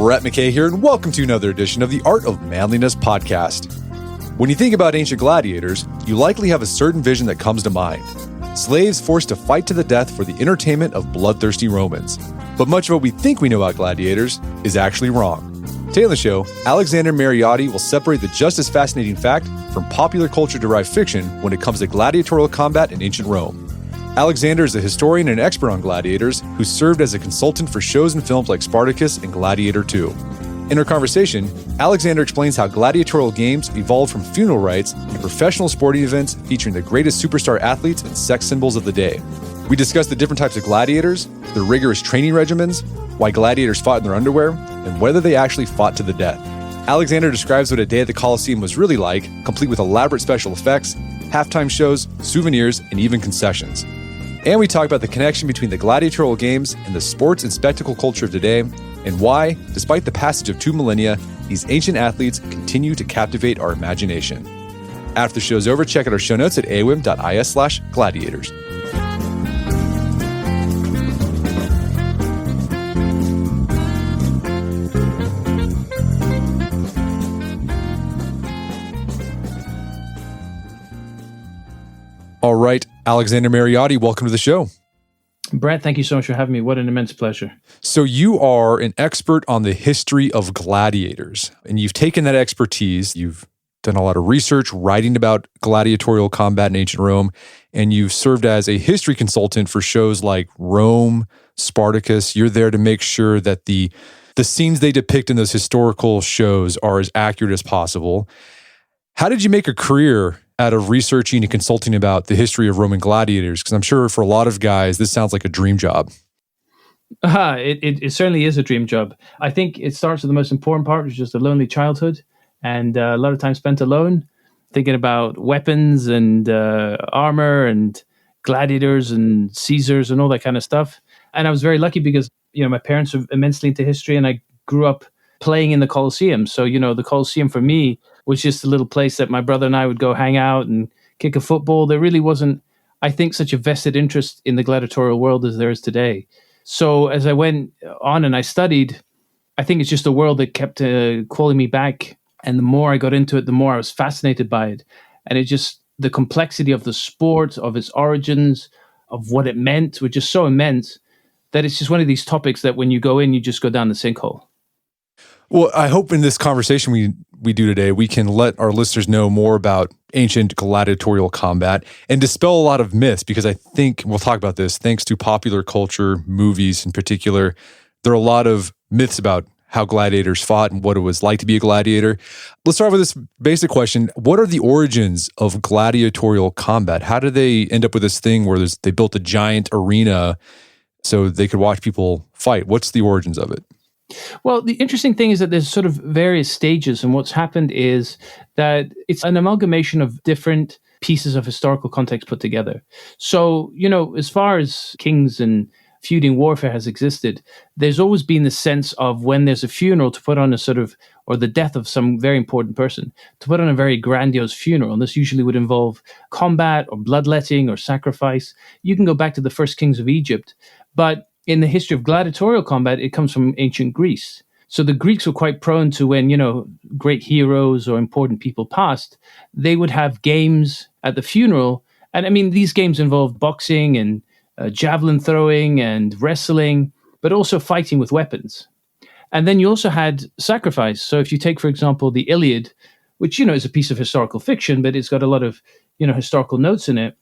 Brett McKay here, and welcome to another edition of the Art of Manliness podcast. When you think about ancient gladiators, you likely have a certain vision that comes to mind. Slaves forced to fight to the death for the entertainment of bloodthirsty Romans. But much of what we think we know about gladiators is actually wrong. Today on the show, Alexander Mariotti will separate the just as fascinating fact from popular culture-derived fiction when it comes to gladiatorial combat in ancient Rome. Alexander is a historian and expert on gladiators who served as a consultant for shows and films like Spartacus and Gladiator II. In our conversation, Alexander explains how gladiatorial games evolved from funeral rites and professional sporting events featuring the greatest superstar athletes and sex symbols of the day. We discuss the different types of gladiators, their rigorous training regimens, why gladiators fought in their underwear, and whether they actually fought to the death. Alexander describes what a day at the Colosseum was really like, complete with elaborate special effects, halftime shows, souvenirs, and even concessions. And we talk about the connection between the gladiatorial games and the sports and spectacle culture of today, and why, despite the passage of 2 millennia, these ancient athletes continue to captivate our imagination. After the show's over, check out our show notes at awim.is/gladiators. All right, Alexander Mariotti, welcome to the show. Brett, thank you so much for having me. What an immense pleasure. So you are an expert on the history of gladiators, and you've taken that expertise, you've done a lot of research, writing about gladiatorial combat in ancient Rome, and you've served as a history consultant for shows like Rome, Spartacus. You're there to make sure that the scenes they depict in those historical shows are as accurate as possible. How did you make a career out of researching and consulting about the history of Roman gladiators? Because I'm sure for a lot of guys, this sounds like a dream job. It certainly is a dream job. I think it starts with the most important part, which is just a lonely childhood and a lot of time spent alone, thinking about weapons and armor and gladiators and Caesars and all that kind of stuff. And I was very lucky because, my parents are immensely into history and I grew up playing in the Colosseum. So, the Colosseum for me was just a little place that my brother and I would go hang out and kick a football. There really wasn't, I think, such a vested interest in the gladiatorial world as there is today. So as I went on and I studied, I think it's just a world that kept calling me back. And the more I got into it, the more I was fascinated by it. And it just, the complexity of the sport, of its origins, of what it meant, were just so immense that it's just one of these topics that when you go in, you just go down the sinkhole. Well, I hope in this conversation we do today, we can let our listeners know more about ancient gladiatorial combat and dispel a lot of myths, because I think, we'll talk about this, thanks to popular culture, movies in particular, there are a lot of myths about how gladiators fought and what it was like to be a gladiator. Let's start with this basic question. What are the origins of gladiatorial combat? How did they end up with this thing where they built a giant arena so they could watch people fight? What's the origins of it? Well, the interesting thing is that there's sort of various stages, and what's happened is that it's an amalgamation of different pieces of historical context put together. So, as far as kings and feuding warfare has existed, there's always been the sense of when there's a funeral to put on or the death of some very important person, to put on a very grandiose funeral. And this usually would involve combat or bloodletting or sacrifice. You can go back to the first kings of Egypt, but in the history of gladiatorial combat, it comes from ancient Greece. So the Greeks were quite prone to when, great heroes or important people passed, they would have games at the funeral. And I mean, these games involved boxing and javelin throwing and wrestling, but also fighting with weapons. And then you also had sacrifice. So if you take, for example, the Iliad, which, is a piece of historical fiction, but it's got a lot of, historical notes in it.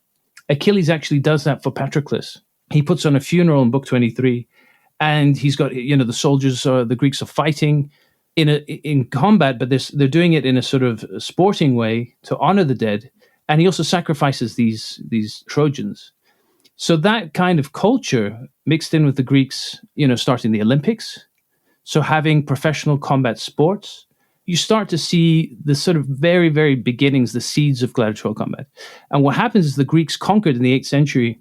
Achilles actually does that for Patroclus. He puts on a funeral in Book 23, and he's got, the soldiers, the Greeks are fighting in combat, but they're doing it in a sort of sporting way to honor the dead. And he also sacrifices these Trojans. So that kind of culture mixed in with the Greeks, starting the Olympics. So having professional combat sports, you start to see the sort of very, very beginnings, the seeds of gladiatorial combat. And what happens is the Greeks conquered in the 8th century.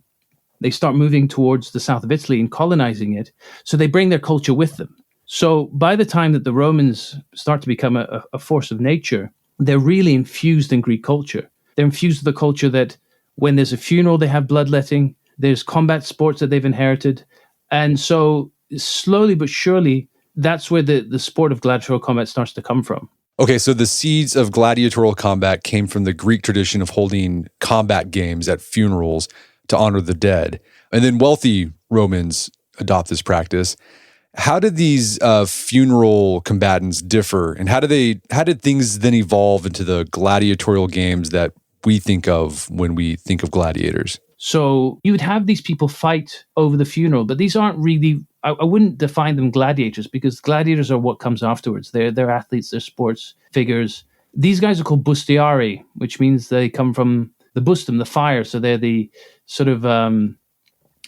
They start moving towards the south of Italy and colonizing it. So they bring their culture with them. So by the time that the Romans start to become a force of nature, they're really infused in Greek culture. They're infused with the culture that when there's a funeral, they have bloodletting. There's combat sports that they've inherited. And so slowly but surely, that's where the sport of gladiatorial combat starts to come from. Okay, so the seeds of gladiatorial combat came from the Greek tradition of holding combat games at funerals to honor the dead. And then wealthy Romans adopt this practice. How did these funeral combatants differ? And how did things then evolve into the gladiatorial games that we think of when we think of gladiators? So you would have these people fight over the funeral, but these aren't really, I wouldn't define them gladiators, because gladiators are what comes afterwards. They're athletes, they're sports figures. These guys are called bustiari, which means they come from the bustum, the fire. So they're the sort of,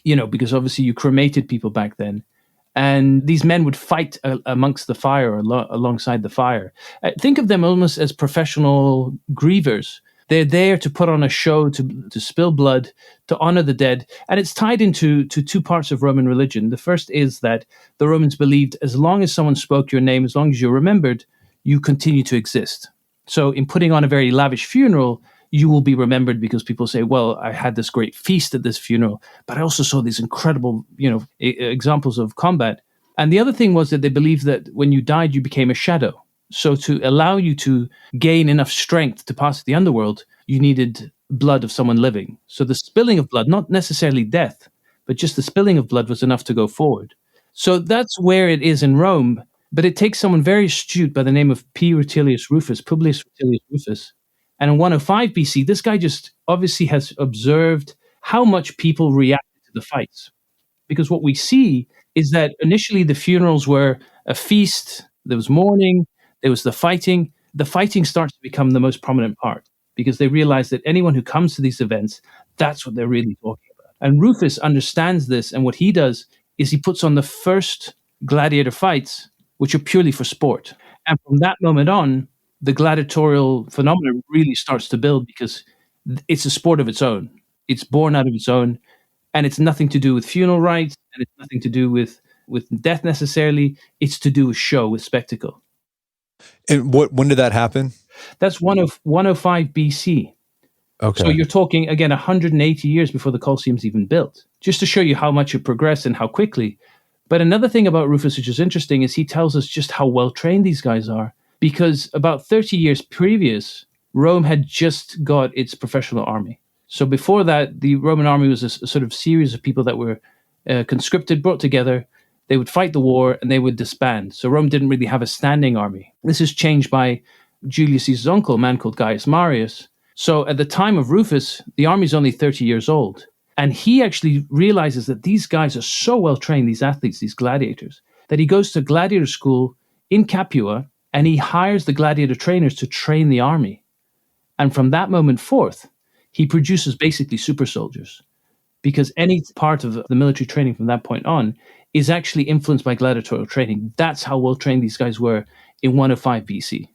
because obviously you cremated people back then. And these men would fight amongst the fire, or alongside the fire. Think of them almost as professional grievers. They're there to put on a show, to spill blood, to honor the dead. And it's tied into two parts of Roman religion. The first is that the Romans believed as long as someone spoke your name, as long as you're remembered, you continue to exist. So in putting on a very lavish funeral, you will be remembered because people say, well, I had this great feast at this funeral, but I also saw these incredible, examples of combat. And the other thing was that they believed that when you died, you became a shadow. So to allow you to gain enough strength to pass the underworld, you needed blood of someone living. So the spilling of blood, not necessarily death, but just the spilling of blood was enough to go forward. So that's where it is in Rome, but it takes someone very astute by the name of Publius Rufus. And in 105 BC, this guy just obviously has observed how much people reacted to the fights. Because what we see is that initially the funerals were a feast, there was mourning, there was the fighting. The fighting starts to become the most prominent part, because they realize that anyone who comes to these events, that's what they're really talking about. And Rufus understands this, and what he does is he puts on the first gladiator fights, which are purely for sport. And from that moment on, the gladiatorial phenomenon really starts to build, because it's a sport of its own. It's born out of its own, and it's nothing to do with funeral rites, and it's nothing to do with death necessarily. It's to do with show, with spectacle. And when did that happen? That's 105 BC. Okay. So you're talking, again, 180 years before the Colosseum's even built, just to show you how much it progressed and how quickly. But another thing about Rufus, which is interesting, is he tells us just how well-trained these guys are. Because about 30 years previous, Rome had just got its professional army. So before that, the Roman army was a sort of series of people that were conscripted, brought together. They would fight the war and they would disband. So Rome didn't really have a standing army. This is changed by Julius Caesar's uncle, a man called Gaius Marius. So at the time of Rufus, the army's only 30 years old. And he actually realizes that these guys are so well trained, these athletes, these gladiators, that he goes to gladiator school in Capua, and he hires the gladiator trainers to train the army. And from that moment forth, he produces basically super soldiers, because any part of the military training from that point on is actually influenced by gladiatorial training. That's how well trained these guys were in 105 BC.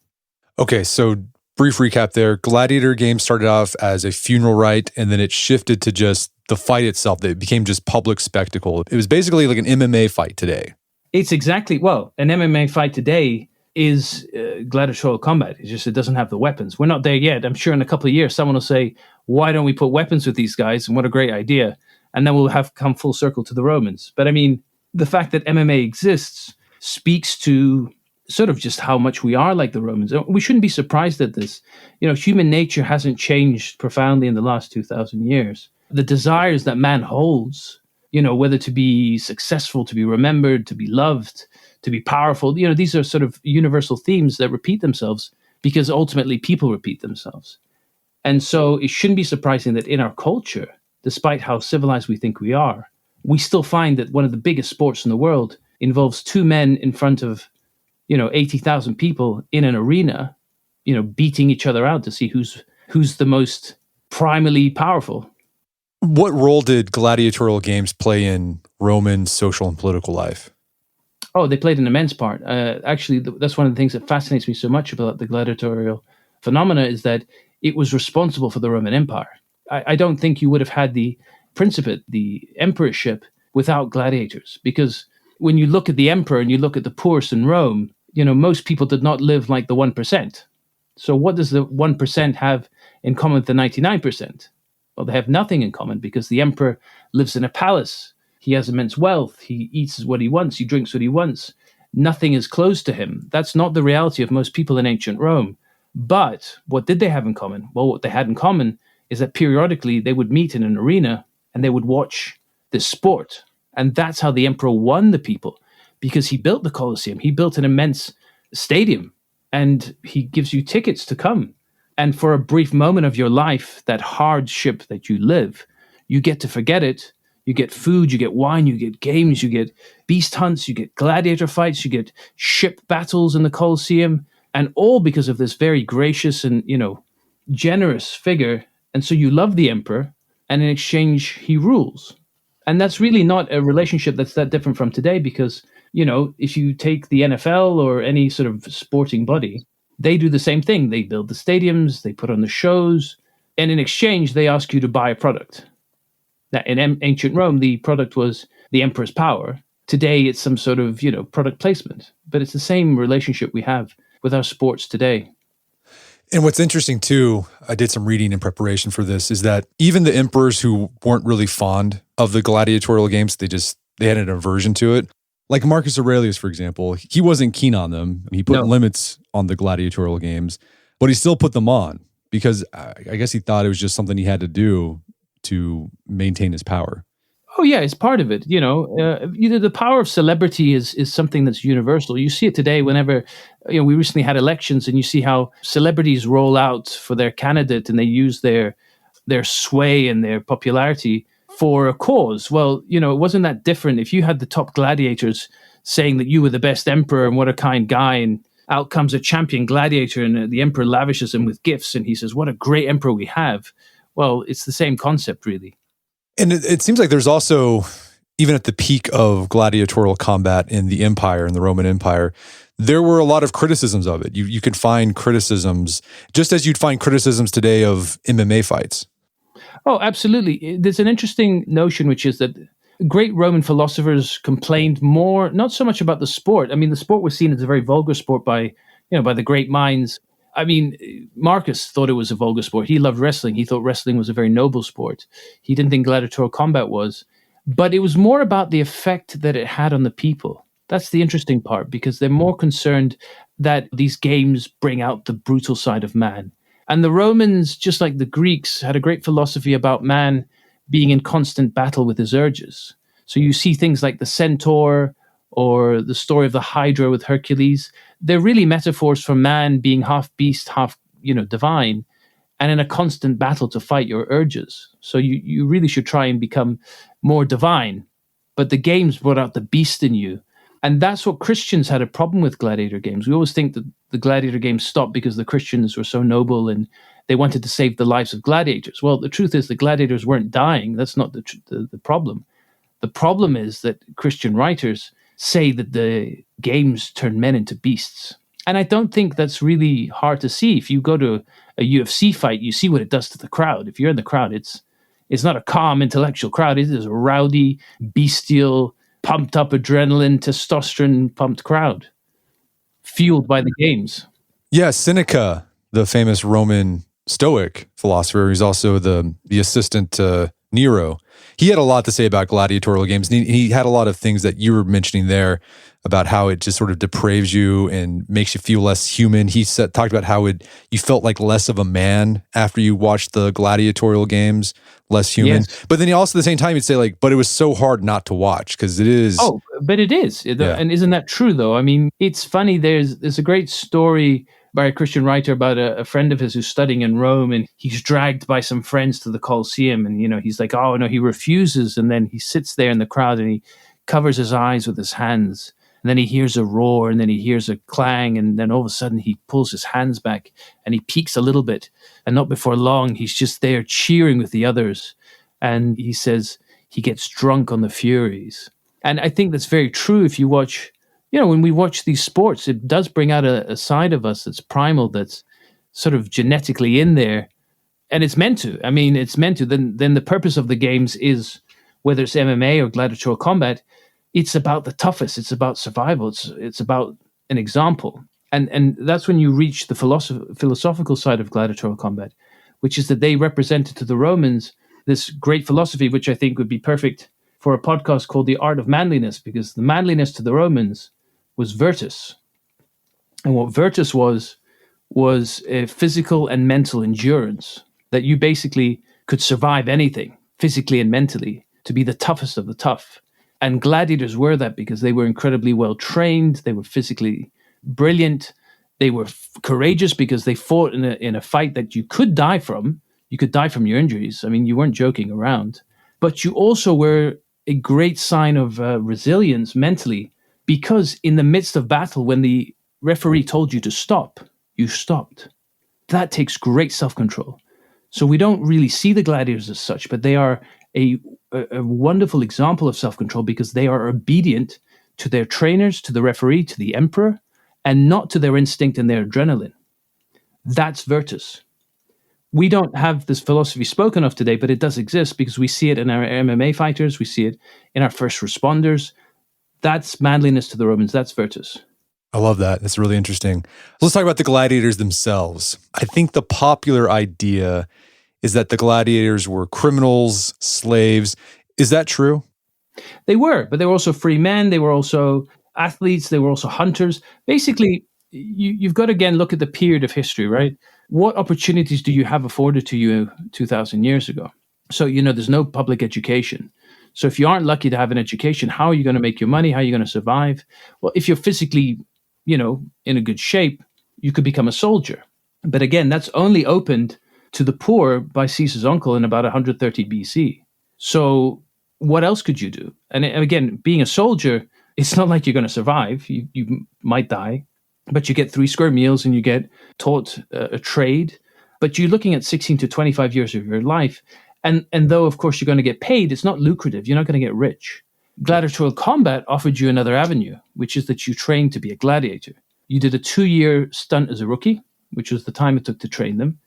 Okay, so brief recap there. Gladiator games started off as a funeral rite, and then it shifted to just the fight itself. It became just public spectacle. It was basically like an MMA fight today. It's exactly, an MMA fight today is gladiatorial combat. It's just it doesn't have the weapons. We're not there yet. I'm sure in a couple of years, someone will say, why don't we put weapons with these guys? And what a great idea. And then we'll have come full circle to the Romans. But I mean, the fact that MMA exists speaks to sort of just how much we are like the Romans. We shouldn't be surprised at this. Human nature hasn't changed profoundly in the last 2,000 years. The desires that man holds, whether to be successful, to be remembered, to be loved, to be powerful, these are sort of universal themes that repeat themselves because ultimately people repeat themselves. And so it shouldn't be surprising that in our culture, despite how civilized we think we are, we still find that one of the biggest sports in the world involves two men in front of, 80,000 people in an arena, beating each other out to see who's the most primally powerful. What role did gladiatorial games play in Roman social and political life? Oh, they played an immense part. Actually, that's one of the things that fascinates me so much about the gladiatorial phenomena is that it was responsible for the Roman Empire. I don't think you would have had the principate, the emperorship, without gladiators. Because when you look at the emperor and you look at the poorest in Rome, most people did not live like the 1%. So what does the 1% have in common with the 99%? Well, they have nothing in common because the emperor lives in a palace. He has immense wealth. He eats what he wants. He drinks what he wants. nothing is closed to him. That's not the reality of most people in ancient Rome. But what did they have in common? Well, what they had in common is that periodically they would meet in an arena and they would watch this sport. And that's how the emperor won the people, because he built the Colosseum. He built an immense stadium and he gives you tickets to come. And for a brief moment of your life, that hardship that you live, you get to forget it. You get food, you get wine, you get games, you get beast hunts, you get gladiator fights, you get ship battles in the Colosseum, and all because of this very gracious and, generous figure. And so you love the emperor, and in exchange, he rules. And that's really not a relationship that's that different from today, because, if you take the NFL or any sort of sporting body, they do the same thing. They build the stadiums, they put on the shows, and in exchange, they ask you to buy a product. Now, in ancient Rome, the product was the emperor's power. Today, it's some sort of, product placement. But it's the same relationship we have with our sports today. And what's interesting too, I did some reading in preparation for this, is that even the emperors who weren't really fond of the gladiatorial games, they had an aversion to it. Like Marcus Aurelius, for example, he wasn't keen on them. He put limits on the gladiatorial games, but he still put them on because I guess he thought it was just something he had to do to maintain his power. Oh yeah, it's part of it. The power of celebrity is something that's universal. You see it today whenever, we recently had elections, and you see how celebrities roll out for their candidate and they use their sway and their popularity for a cause. Well, it wasn't that different. If you had the top gladiators saying that you were the best emperor and what a kind guy, and out comes a champion gladiator and the emperor lavishes him with gifts and he says, what a great emperor we have. Well, it's the same concept, really. And it seems like there's also, even at the peak of gladiatorial combat in the empire, in the Roman Empire, there were a lot of criticisms of it. You could find criticisms, just as you'd find criticisms today of MMA fights. Oh, absolutely. There's an interesting notion, which is that great Roman philosophers complained more, not so much about the sport. I mean, the sport was seen as a very vulgar sport by the great minds. I mean, Marcus thought it was a vulgar sport. He loved wrestling. He thought wrestling was a very noble sport. He didn't think gladiatorial combat was. But it was more about the effect that it had on the people. That's the interesting part, because they're more concerned that these games bring out the brutal side of man. And the Romans, just like the Greeks, had a great philosophy about man being in constant battle with his urges. So you see things like the centaur or the story of the Hydra with Hercules. They're really metaphors for man being half beast, half, divine, and in a constant battle to fight your urges. So you really should try and become more divine. But the games brought out the beast in you. And that's what Christians had a problem with gladiator games. We always think that the gladiator games stopped because the Christians were so noble and they wanted to save the lives of gladiators. Well, the truth is the gladiators weren't dying. That's not the problem. The problem is that Christian writers say that the games turn men into beasts. And I don't think that's really hard to see. If you go to a UFC fight, you see what it does to the crowd. If you're in the crowd, it's not a calm intellectual crowd. It is a rowdy, bestial, pumped up adrenaline, testosterone pumped crowd, fueled by the games. Yeah, Seneca, the famous Roman Stoic philosopher, he's also the assistant to Nero. He had a lot to say about gladiatorial games. And he had a lot of things that you were mentioning there about how it just sort of depraves you and makes you feel less human. He talked about how you felt like less of a man after you watched the gladiatorial games, less human. Yes. But then he also at the same time he'd say but it was so hard not to watch because it is. Oh, but it is. Yeah. And isn't that true though? I mean, it's funny. There's a great story by a Christian writer about a friend of his who's studying in Rome, and he's dragged by some friends to the Colosseum, and he's like, oh no, he refuses, and then he sits there in the crowd and he covers his eyes with his hands, and then he hears a roar, and then he hears a clang, and then all of a sudden he pulls his hands back and he peeks a little bit, and not before long he's just there cheering with the others, and he says he gets drunk on the Furies. And I think that's very true. If you watch, when we watch these sports, it does bring out a side of us that's primal, that's sort of genetically in there. And it's meant to. I mean, it's meant to. Then the purpose of the games is, whether it's MMA or gladiatorial combat, it's about the toughest. It's about survival. It's about an example. And that's when you reach the philosophical side of gladiatorial combat, which is that they represented to the Romans this great philosophy, which I think would be perfect for a podcast called The Art of Manliness, because the manliness to the Romans was virtus. And what virtus was a physical and mental endurance, that you basically could survive anything physically and mentally, to be the toughest of the tough. And gladiators were that because they were incredibly well trained, they were physically brilliant, they were courageous because they fought in a fight that you could die from. You could die from your injuries. I mean, you weren't joking around. But you also were a great sign of resilience mentally, because in the midst of battle, when the referee told you to stop, you stopped. That takes great self-control. So we don't really see the gladiators as such, but they are a wonderful example of self-control because they are obedient to their trainers, to the referee, to the emperor, and not to their instinct and their adrenaline. That's virtus. We don't have this philosophy spoken of today, but it does exist because we see it in our MMA fighters, we see it in our first responders. That's manliness to the Romans, that's virtus. I love that. That's really interesting. Let's talk about the gladiators themselves. I think the popular idea is that the gladiators were criminals, slaves. Is that true? They were, but they were also free men. They were also athletes. They were also hunters. Basically, you've got to, again, look at the period of history, right? What opportunities do you have afforded to you 2,000 years ago? So, there's no public education. So if you aren't lucky to have an education, how are you going to make your money? How are you going to survive? Well, if you're physically, in a good shape, you could become a soldier. But again, that's only opened to the poor by Caesar's uncle in about 130 BC. So what else could you do? And again, being a soldier, it's not like you're going to survive. You might die, but you get 3 square meals and you get taught a trade. But you're looking at 16 to 25 years of your life. And though, of course, you're going to get paid, it's not lucrative. You're not going to get rich. Gladiatorial combat offered you another avenue, which is that you trained to be a gladiator. You did a 2-year stunt as a rookie, which was the time it took to train them.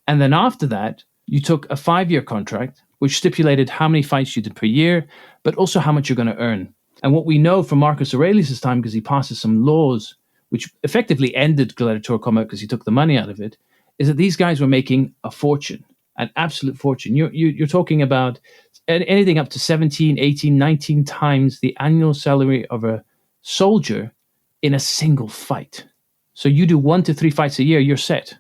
And then after that, you took a 5-year contract, which stipulated how many fights you did per year, but also how much you're going to earn. And what we know from Marcus Aurelius' time, because he passes some laws which effectively ended gladiatorial combat because he took the money out of it, is that these guys were making a fortune, an absolute fortune. You're talking about anything up to 17, 18, 19 times the annual salary of a soldier in a single fight. So you do 1 to 3 fights a year, you're set.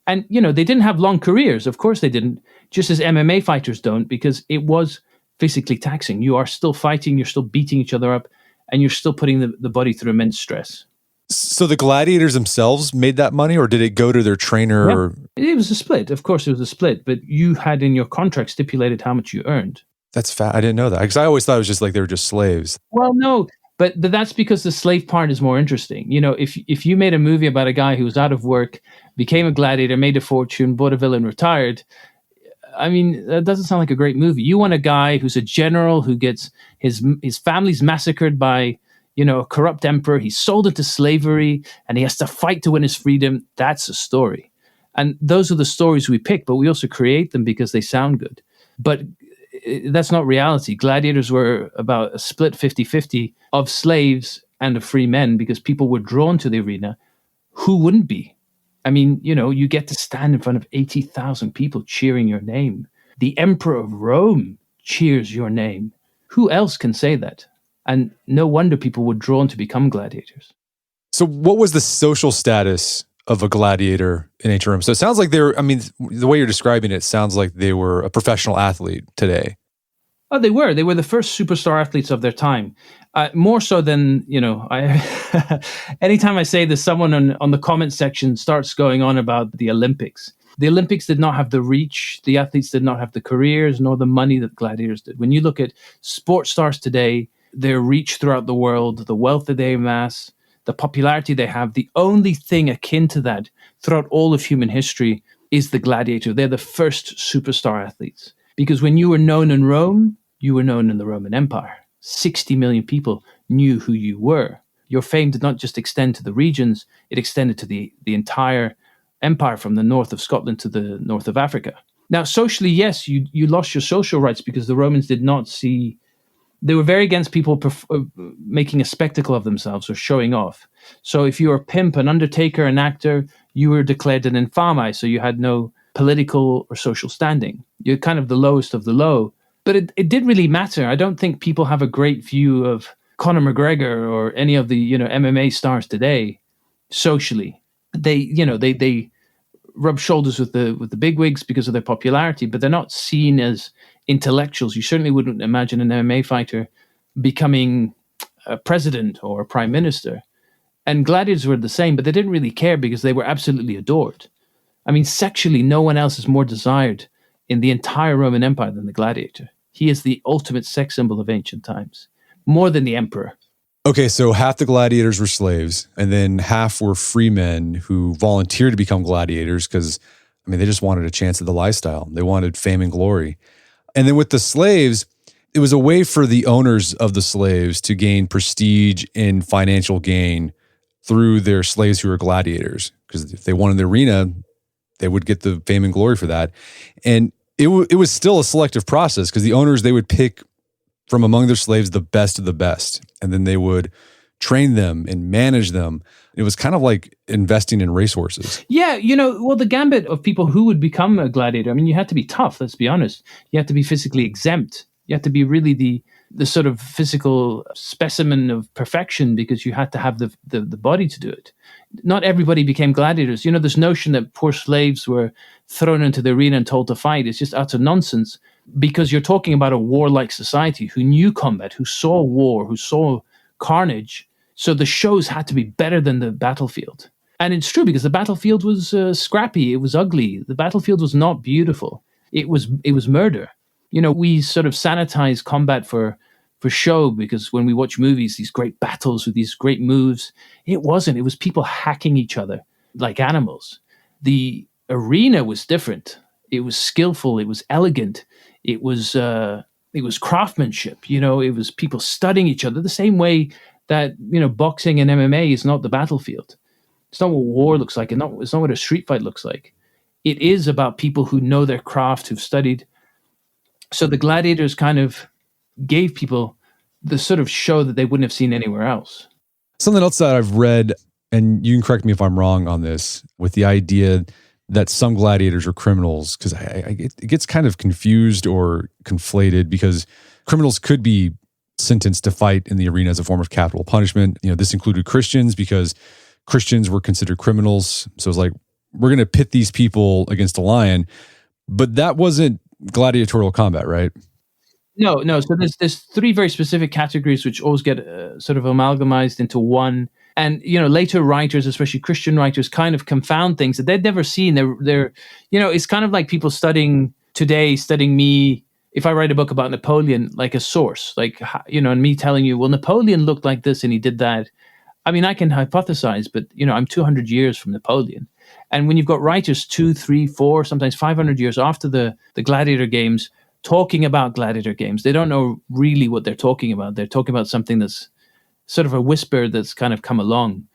And, they didn't have long careers. Of course they didn't, just as MMA fighters don't, because it was physically taxing. You are still fighting, you're still beating each other up, and you're still putting the body through immense stress. So the gladiators themselves made that money, or did it go to their trainer? Yeah, or... It was a split. Of course, it was a split, but you had in your contract stipulated how much you earned. That's fat. I didn't know that, because I always thought it was just like they were just slaves. Well, no, but that's because the slave part is more interesting. If you made a movie about a guy who was out of work, became a gladiator, made a fortune, bought a villa and retired, I mean, that doesn't sound like a great movie. You want a guy who's a general who gets his family's massacred by, a corrupt emperor. He's sold into slavery and he has to fight to win his freedom. That's a story. And those are the stories we pick, but we also create them because they sound good. But that's not reality. Gladiators were about a split 50-50 of slaves and of free men because people were drawn to the arena. Who wouldn't be? I mean, you get to stand in front of 80,000 people cheering your name. The Emperor of Rome cheers your name. Who else can say that? And no wonder people were drawn to become gladiators. So what was the social status of a gladiator in ancient Rome? So it sounds like the way you're describing it sounds like they were a professional athlete today. Oh, they were. They were the first superstar athletes of their time. More so than, anytime I say this, someone on the comment section starts going on about the Olympics. The Olympics did not have the reach. The athletes did not have the careers nor the money that gladiators did. When you look at sports stars today, their reach throughout the world, the wealth that they amass, the popularity they have, the only thing akin to that throughout all of human history is the gladiator. They're the first superstar athletes. Because when you were known in Rome, you were known in the Roman Empire. 60 million people knew who you were. Your fame did not just extend to the regions, it extended to the entire empire from the north of Scotland to the north of Africa. Now, socially, yes, you lost your social rights because the Romans did not see... They were very against people making a spectacle of themselves or showing off. So if you were a pimp, an undertaker, an actor, you were declared an infami, so you had no political or social standing. You're kind of the lowest of the low. But it didn't really matter. I don't think people have a great view of Conor McGregor or any of the, MMA stars today, socially, they rub shoulders with the bigwigs because of their popularity, but they're not seen as intellectuals. You certainly wouldn't imagine an MMA fighter becoming a president or a prime minister. And gladiators were the same, but they didn't really care because they were absolutely adored. I mean, sexually, no one else is more desired in the entire Roman Empire than the gladiator. He is the ultimate sex symbol of ancient times, more than the emperor. Okay, so half the gladiators were slaves, and then half were free men who volunteered to become gladiators because, they just wanted a chance at the lifestyle. They wanted fame and glory. And then with the slaves, it was a way for the owners of the slaves to gain prestige and financial gain through their slaves who were gladiators. Because if they won in the arena, they would get the fame and glory for that. And it was still a selective process because the owners, they would pick from among their slaves the best of the best. And then they would train them and manage them. It was kind of like investing in racehorses. Yeah, the gambit of people who would become a gladiator, you had to be tough, let's be honest. You had to be physically exempt. You had to be really the sort of physical specimen of perfection because you had to have the body to do it. Not everybody became gladiators. This notion that poor slaves were thrown into the arena and told to fight is just utter nonsense because you're talking about a warlike society who knew combat, who saw war, who saw carnage. So the shows had to be better than the battlefield. And it's true because the battlefield was scrappy. It was ugly. The battlefield was not beautiful. It was murder. We sort of sanitize combat for show because when we watch movies, these great battles with these great moves, it wasn't. It was people hacking each other like animals. The arena was different. It was skillful. It was elegant. It was craftsmanship. It was people studying each other the same way that, boxing and MMA is not the battlefield. It's not what war looks like. It's not what a street fight looks like. It is about people who know their craft, who've studied. So the gladiators kind of gave people the sort of show that they wouldn't have seen anywhere else. Something else that I've read, and you can correct me if I'm wrong on this, with the idea that some gladiators are criminals, because it gets kind of confused or conflated because criminals could be sentenced to fight in the arena as a form of capital punishment. This included Christians because Christians were considered criminals. So it's like, we're going to pit these people against a lion, but that wasn't gladiatorial combat, right? No. So there's three very specific categories which always get sort of amalgamized into one. And later writers, especially Christian writers, kind of confound things that they'd never seen. They're it's kind of like people studying me. If I write a book about Napoleon, like a source, and me telling you, well, Napoleon looked like this and he did that. I can hypothesize, but I'm 200 years from Napoleon. And when you've got writers 2, 3, 4, sometimes 500 years after the gladiator games talking about gladiator games, they don't know really what they're talking about. They're talking about something that's sort of a whisper that's kind of come along.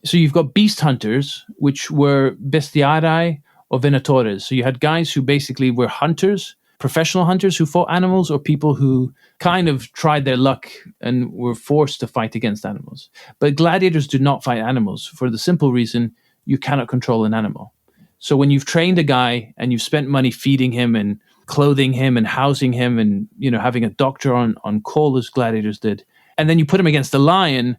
So you've got beast hunters, which were bestiarii or venatores. So you had guys who basically were hunters, professional hunters who fought animals, or people who kind of tried their luck and were forced to fight against animals. But gladiators do not fight animals for the simple reason you cannot control an animal. So when you've trained a guy and you've spent money feeding him and clothing him and housing him and having a doctor on call as gladiators did, and then you put him against the lion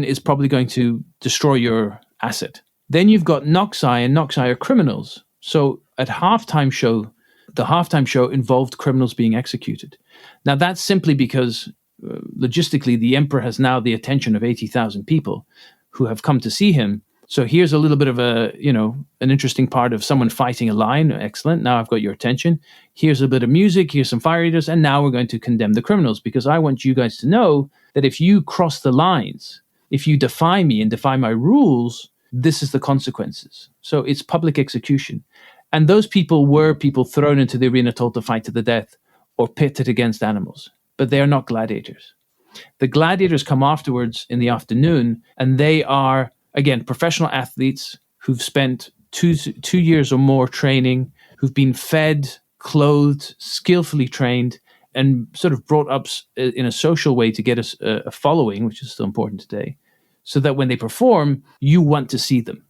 is probably going to destroy your asset. Then you've got noxai, and noxai are criminals. So at the halftime show involved criminals being executed. Now that's simply because logistically the emperor has now the attention of 80,000 people who have come to see him. So here's a little bit of an interesting part of someone fighting a lion. Excellent. Now I've got your attention. Here's a bit of music. Here's some fire eaters. And now we're going to condemn the criminals because I want you guys to know that if you cross the lines, if you defy me and defy my rules, this is the consequences. So it's public execution. And those people were people thrown into the arena told to fight to the death or pitted against animals. But they are not gladiators. The gladiators come afterwards in the afternoon, and they are, again, professional athletes who've spent two years or more training, who've been fed, clothed, skillfully trained, and sort of brought up in a social way to get a following, which is still important today, so that when they perform, you want to see them.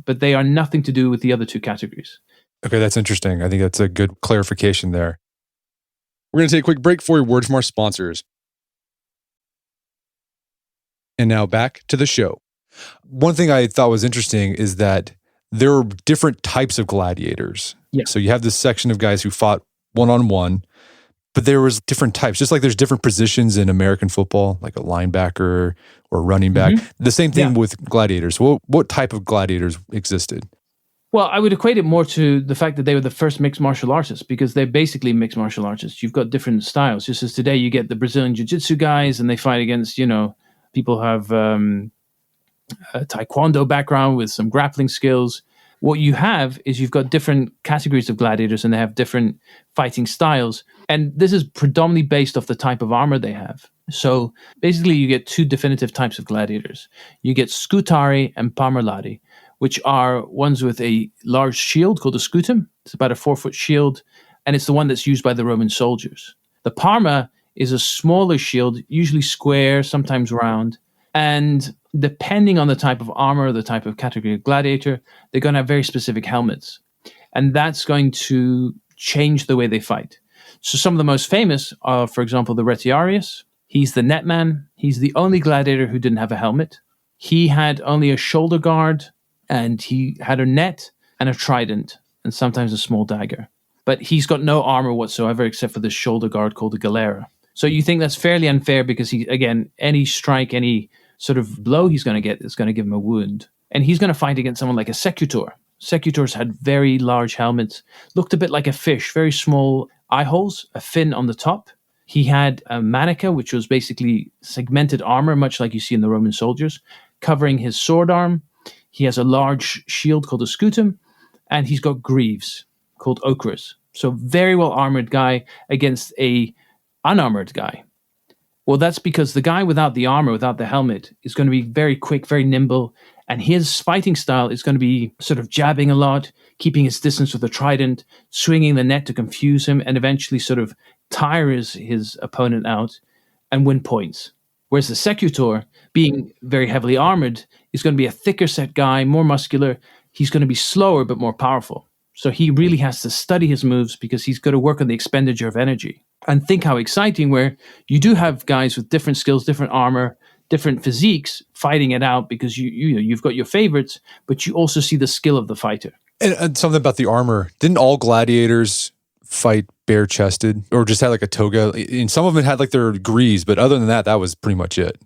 But they are nothing to do with the other two categories. Okay, that's interesting. I think that's a good clarification there. We're going to take a quick break for a word from our sponsors. And now back to the show. One thing I thought was interesting is that there are different types of gladiators. Yeah. So you have this section of guys who fought one-on-one, but there was different types, just like there's different positions in American football, like a linebacker or a running back. The same thing with gladiators. What type of gladiators existed? Well, I would equate it more to the fact that they were the first mixed martial artists, because they're basically mixed martial artists. You've got different styles. Just as today you get the Brazilian jiu-jitsu guys and they fight against, people who have a taekwondo background with some grappling skills. What you have is you've got different categories of gladiators and they have different fighting styles. And this is predominantly based off the type of armor they have. So basically you get two definitive types of gladiators. You get scutari and parmellari, which are ones with a large shield called a scutum. It's about a 4-foot shield, and it's the one that's used by the Roman soldiers. The parma is a smaller shield, usually square, sometimes round, and depending on the type of armor, the type of category of gladiator, they're going to have very specific helmets, and that's going to change the way they fight. So some of the most famous are, for example, the retiarius. He's the netman. He's the only gladiator who didn't have a helmet. He had only a shoulder guard, and he had a net and a trident and sometimes a small dagger. But he's got no armor whatsoever except for the shoulder guard called a galera. So you think that's fairly unfair because any strike, any sort of blow he's going to get is going to give him a wound. And he's going to fight against someone like a secutor. Secutors had very large helmets, looked a bit like a fish, very small eye holes, a fin on the top. He had a manica, which was basically segmented armor, much like you see in the Roman soldiers, covering his sword arm. He has a large shield called a scutum, and he's got greaves called ochres. So very well armored guy against a unarmored guy. Well, that's because the guy without the armor, without the helmet, is going to be very quick, very nimble, and his fighting style is going to be sort of jabbing a lot, keeping his distance with the trident, swinging the net to confuse him, and eventually sort of tire his opponent out and win points. Whereas the secutor, being very heavily armored, is going to be a thicker set guy, more muscular. He's going to be slower but more powerful. So he really has to study his moves because he's got to work on the expenditure of energy. And think how exciting where you do have guys with different skills, different armor, different physiques fighting it out because you've got your favorites, but you also see the skill of the fighter. And something about the armor. Didn't all gladiators fight bare-chested or just had like a toga? And some of them had like their greaves, but other than that, that was pretty much it.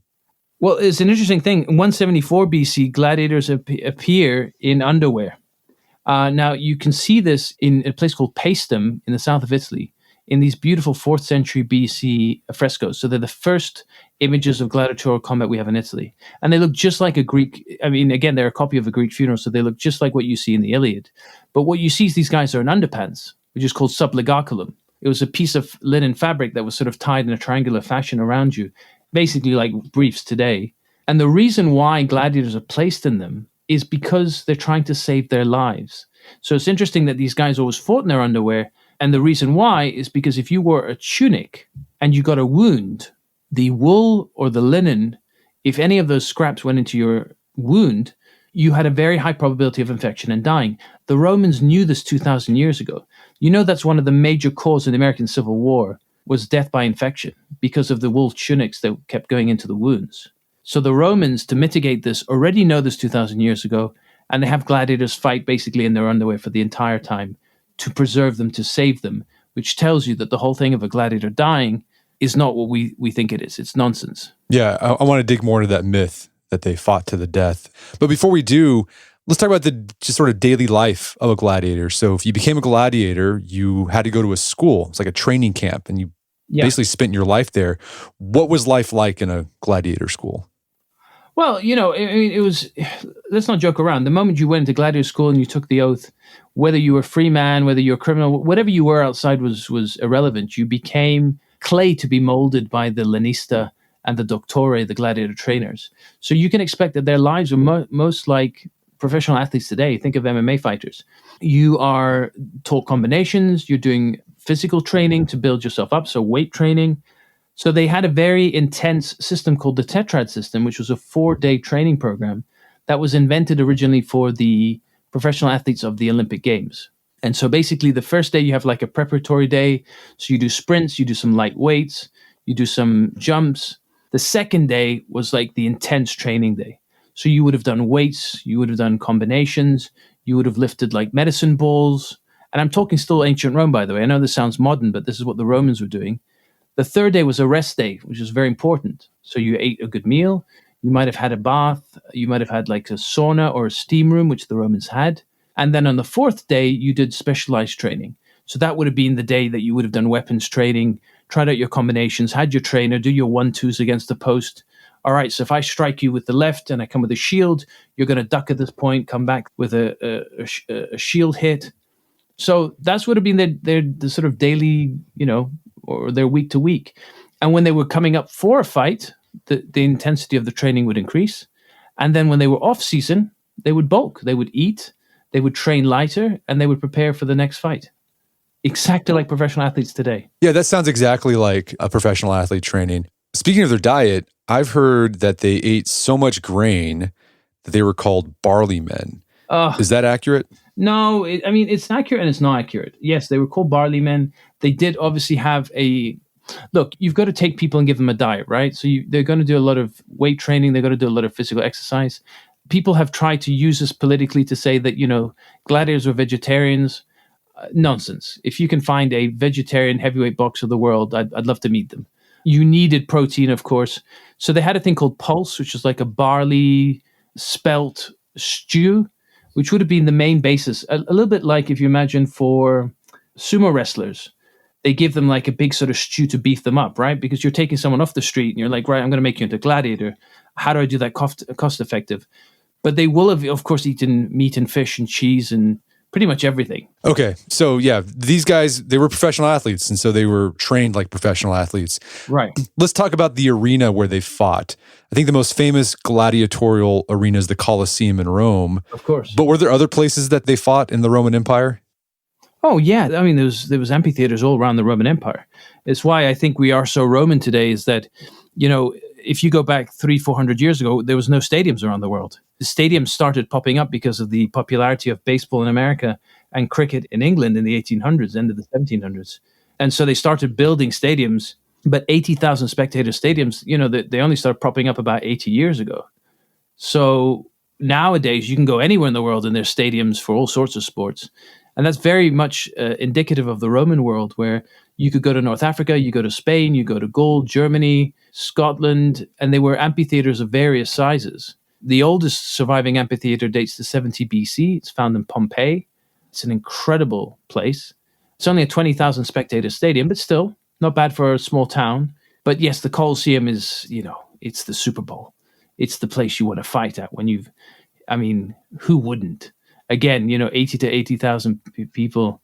Well, it's an interesting thing. In 174 BC, gladiators appear in underwear. Now, you can see this in a place called Paestum in the south of Italy, in these beautiful 4th century BC frescoes. So they're the first images of gladiatorial combat we have in Italy. And they look just like a Greek, again, they're a copy of a Greek funeral, so they look just like what you see in the Iliad. But what you see is these guys are in underpants, which is called sublegaculum. It was a piece of linen fabric that was sort of tied in a triangular fashion around you, basically like briefs today. And the reason why gladiators are placed in them is because they're trying to save their lives. So it's interesting that these guys always fought in their underwear. And the reason why is because if you wore a tunic and you got a wound, the wool or the linen, if any of those scraps went into your wound, you had a very high probability of infection and dying. The Romans knew this 2,000 years ago. You know, that's one of the major causes in the American Civil War was death by infection because of the wool tunics that kept going into the wounds. So the Romans, to mitigate this, already know this 2,000 years ago, and they have gladiators fight basically in their underwear for the entire time to preserve them, to save them, which tells you that the whole thing of a gladiator dying is not what we think it is. It's nonsense. Yeah, I want to dig more into that myth that they fought to the death. But before we do, let's talk about the just sort of daily life of a gladiator. So if you became a gladiator, you had to go to a school. It's like a training camp, and you basically spent your life there. What was life like in a gladiator school? Well, it was, let's not joke around. The moment you went into gladiator school and you took the oath, whether you were a free man, whether you were a criminal, whatever you were outside was irrelevant. You became clay to be molded by the lanista and the doctore, the gladiator trainers. So you can expect that their lives are most like professional athletes today. Think of MMA fighters. You are taught combinations. You're doing physical training to build yourself up, so weight training. So they had a very intense system called the tetrad system, which was a 4-day training program that was invented originally for the professional athletes of the Olympic Games. And so basically the first day you have like a preparatory day. So you do sprints, you do some light weights, you do some jumps. The second day was like the intense training day. So you would have done weights, you would have done combinations, you would have lifted like medicine balls. And I'm talking still ancient Rome, by the way. I know this sounds modern, but this is what the Romans were doing. The third day was a rest day, which was very important. So you ate a good meal. You might have had a bath. You might have had like a sauna or a steam room, which the Romans had. And then on the fourth day, you did specialized training. So that would have been the day that you would have done weapons training, tried out your combinations, had your trainer, do your 1-2s against the post. All right, so if I strike you with the left and I come with a shield, you're going to duck at this point, come back with a shield hit. So that's would have been their sort of daily, or their week to week. And when they were coming up for a fight, the intensity of the training would increase. And then when they were off season, they would bulk, they would eat, they would train lighter, and they would prepare for the next fight. Exactly like professional athletes today. Yeah, that sounds exactly like a professional athlete training. Speaking of their diet, I've heard that they ate so much grain that they were called barley men. Is that accurate? No, it's accurate and it's not accurate. Yes, they were called barley men. They did obviously have look, you've got to take people and give them a diet, right? So they're going to do a lot of weight training. They're going to do a lot of physical exercise. People have tried to use this politically to say that, gladiators were vegetarians. Nonsense. If you can find a vegetarian heavyweight boxer of the world, I'd love to meet them. You needed protein, of course. So they had a thing called pulse, which is like a barley spelt stew, which would have been the main basis. A little bit like if you imagine for sumo wrestlers, they give them like a big sort of stew to beef them up, right? Because you're taking someone off the street and you're like, right, I'm going to make you into a gladiator. How do I do that cost effective? But they will have, of course, eaten meat and fish and cheese and pretty much everything. Okay. So yeah, these guys, they were professional athletes, and so they were trained like professional athletes. Right. Let's talk about the arena where they fought. I think the most famous gladiatorial arena is the Colosseum in Rome. Of course. But were there other places that they fought in the Roman Empire? Oh, yeah. I mean, there was amphitheaters all around the Roman Empire. It's why I think we are so Roman today is that, if you go back 300-400 years ago, there was no stadiums around the world. The stadiums started popping up because of the popularity of baseball in America and cricket in England in the 1800s, end of the 1700s. And so they started building stadiums, but 80,000 spectator stadiums, they only started popping up about 80 years ago. So nowadays you can go anywhere in the world and there's stadiums for all sorts of sports. And that's very much indicative of the Roman world, where you could go to North Africa, you go to Spain, you go to Gaul, Germany, Scotland, and they were amphitheaters of various sizes. The oldest surviving amphitheater dates to 70 BC. It's found in Pompeii. It's an incredible place. It's only a 20,000 spectator stadium, but still not bad for a small town. But yes, the Colosseum is, it's the Super Bowl. It's the place you want to fight at who wouldn't? Again, 80 to 80,000 people.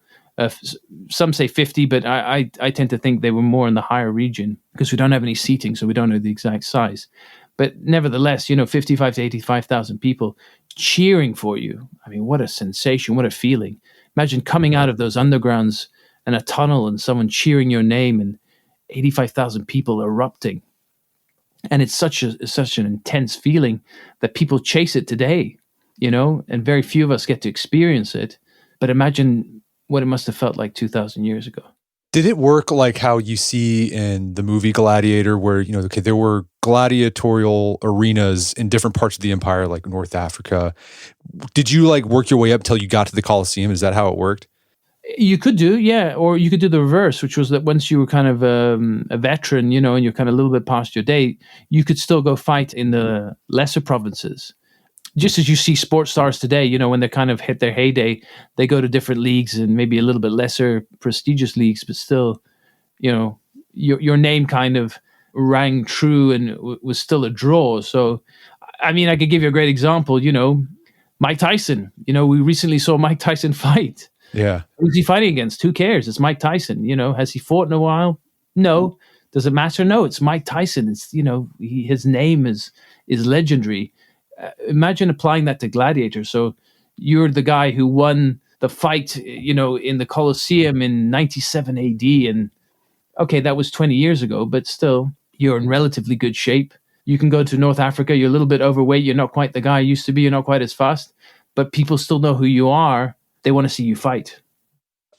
Some say 50, but I tend to think they were more in the higher region because we don't have any seating, so we don't know the exact size. But nevertheless, 55 to 85,000 people cheering for you. I mean, what a sensation, what a feeling. Imagine coming out of those undergrounds and a tunnel and someone cheering your name and 85,000 people erupting. And it's such an intense feeling that people chase it today, and very few of us get to experience it. But imagine what it must have felt like 2,000 years ago. Did it work like how you see in the movie Gladiator, where, there were gladiatorial arenas in different parts of the empire, like North Africa? Did you work your way up until you got to the Colosseum? Is that how it worked? You could do, yeah. Or you could do the reverse, which was that once you were kind of a veteran, and you're kind of a little bit past your day, you could still go fight in the lesser provinces. Just as you see sports stars today, when they kind of hit their heyday, they go to different leagues and maybe a little bit lesser prestigious leagues, but still, your name kind of rang true and was still a draw. So, I could give you a great example, Mike Tyson. We recently saw Mike Tyson fight. Yeah. Who's he fighting against? Who cares? It's Mike Tyson. Has he fought in a while? No. Does it matter? No, it's Mike Tyson. It's, his name is legendary. Imagine applying that to Gladiators. So you're the guy who won the fight, in the Colosseum in 97 AD. And okay, that was 20 years ago, but still you're in relatively good shape. You can go to North Africa. You're a little bit overweight. You're not quite the guy you used to be. You're not quite as fast, but people still know who you are. They want to see you fight.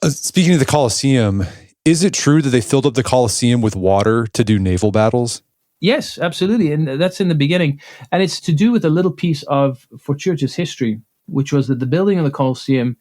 Speaking of the Colosseum, is it true that they filled up the Colosseum with water to do naval battles? Yes, absolutely. And that's in the beginning. And it's to do with a little piece of fortuitous history, which was that the building of the Colosseum